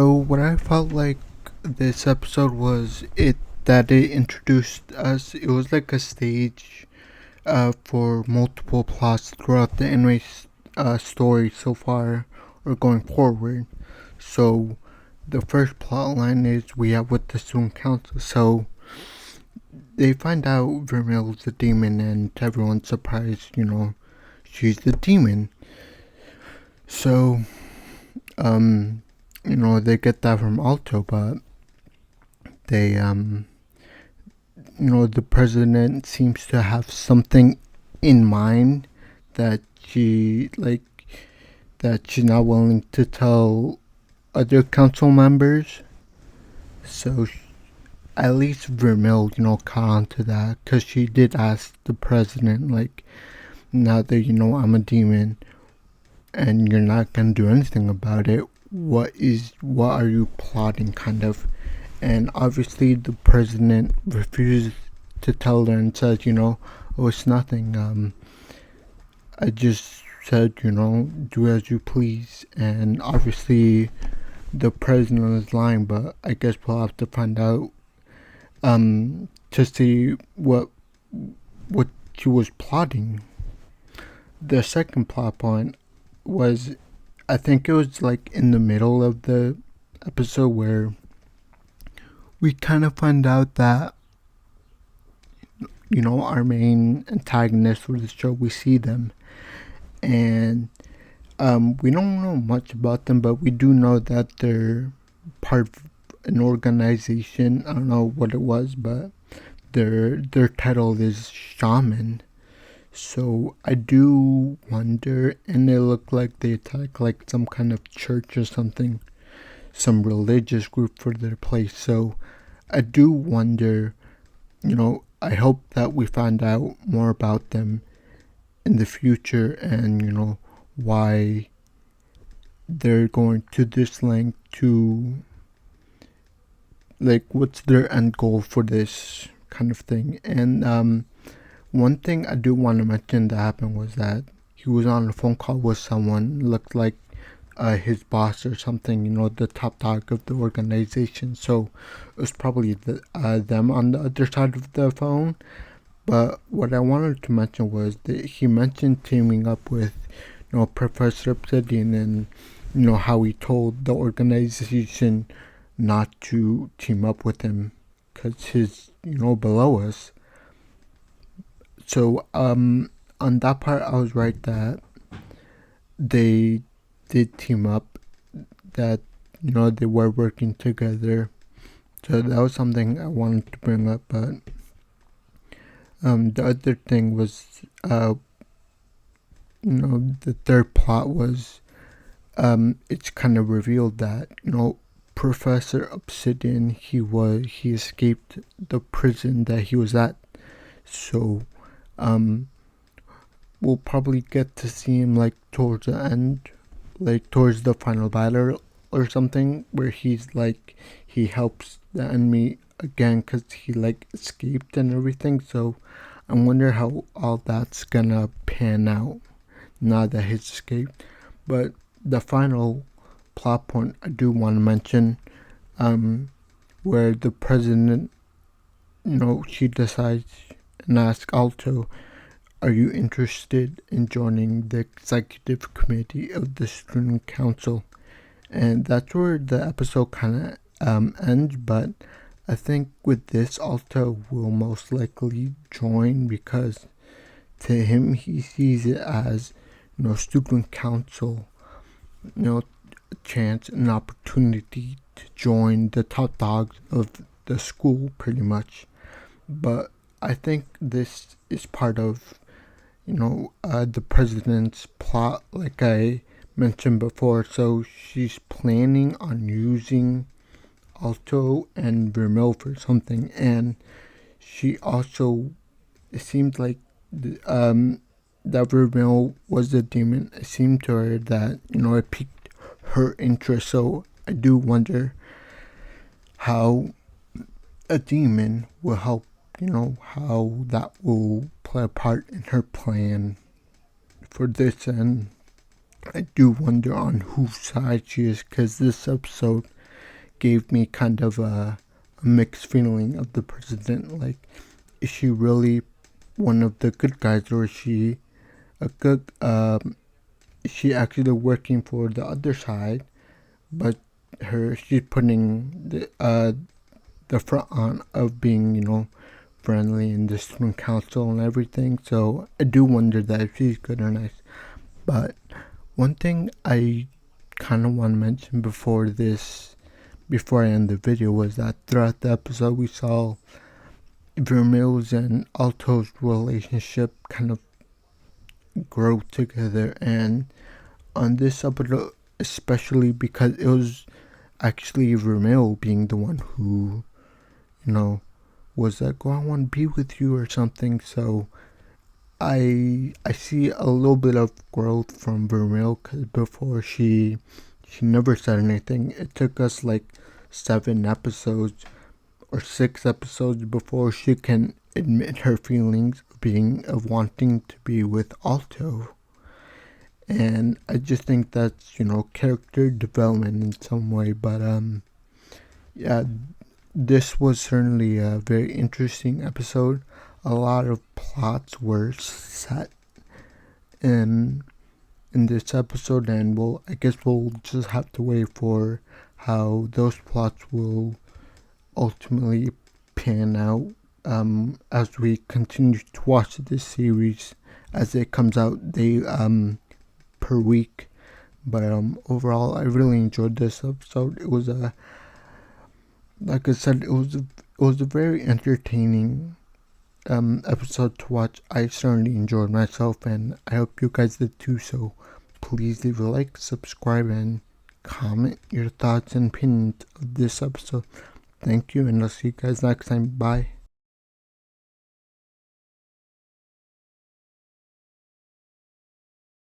So what I felt like this episode was it introduced us. It was like a stage for multiple plots throughout the anime story so far or going forward. So the first plot line is we have with the student council. So they find out Vermeil's a demon, and everyone's surprised. She's the demon. So they get that from Alto, but they the president seems to have something in mind that she's not willing to tell other council members. So at least Vermeil, caught on to that because she did ask the president, like, now that I'm a demon and you're not gonna do anything about it, what are you plotting, kind of. And obviously the president refuses to tell her and says, oh, it's nothing. I just said, do as you please. And obviously the president is lying, but I guess we'll have to find out to see what she was plotting. The second plot point was, I think it was like in the middle of the episode where we kind of find out that our main antagonists for the show, we see them, and we don't know much about them, but we do know that they're part of an organization. I don't know what it was, but their title is shaman. So I do wonder, and they look like they attack like some kind of church or something, some religious group for their place. So I do wonder, I hope that we find out more about them in the future, and why they're going to this length to, like, what's their end goal for this kind of thing. And one thing I do want to mention that happened was that he was on a phone call with someone, looked like his boss or something, the top dog of the organization. So it was probably them on the other side of the phone. But what I wanted to mention was that he mentioned teaming up with, Professor Obsidian, and how he told the organization not to team up with him because he's below us. So on that part, I was right that they did team up, that they were working together. So that was something I wanted to bring up. But the other thing was, the third plot was, it's kind of revealed that Professor Obsidian, he escaped the prison that he was at. So we'll probably get to see him like towards the end, like towards the final battle or something, where he helps the enemy again because he like escaped and everything. So I wonder how all that's gonna pan out now that he's escaped. But the final plot point I do want to mention, where the president, she decides and asks Alto, are you interested in joining the executive committee of the student council? And that's where the episode kind of ends. But I think with this, Alto will most likely join because to him, he sees it as, student council, a chance, an opportunity to join the top dogs of the school, pretty much. But I think this is part of, the president's plot, like I mentioned before. So she's planning on using Alto and Vermeil for something, and she also, it seemed like that Vermeil was the demon. It seemed to her that it piqued her interest. So I do wonder how a demon will help, how that will play a part in her plan for this. And I do wonder on whose side she is, because this episode gave me kind of a mixed feeling of the president. Like, is she really one of the good guys, or is she a good? Is she actually working for the other side? But she's putting the front on of being, friendly in the student council and everything. So I do wonder that if she's good or nice. But one thing I kind of want to mention before I end the video, was that throughout the episode we saw Vermeil's and Alto's relationship kind of grow together, and on this episode especially, because it was actually Vermeil being the one who, was like, oh, I want to be with you or something. So I see a little bit of growth from Vermeil, because before she never said anything. It took us like 7 episodes or 6 episodes before she can admit her feelings of wanting to be with Alto. And I just think that's, character development in some way. But yeah, this was certainly a very interesting episode. A lot of plots were set in this episode, and I guess we'll just have to wait for how those plots will ultimately pan out as we continue to watch this series as it comes out per week. But overall, I really enjoyed this episode. It was like I said, it was a very entertaining episode to watch. I certainly enjoyed myself, and I hope you guys did too. So please leave a like, subscribe, and comment your thoughts and opinions of this episode. Thank you, and I'll see you guys next time. Bye.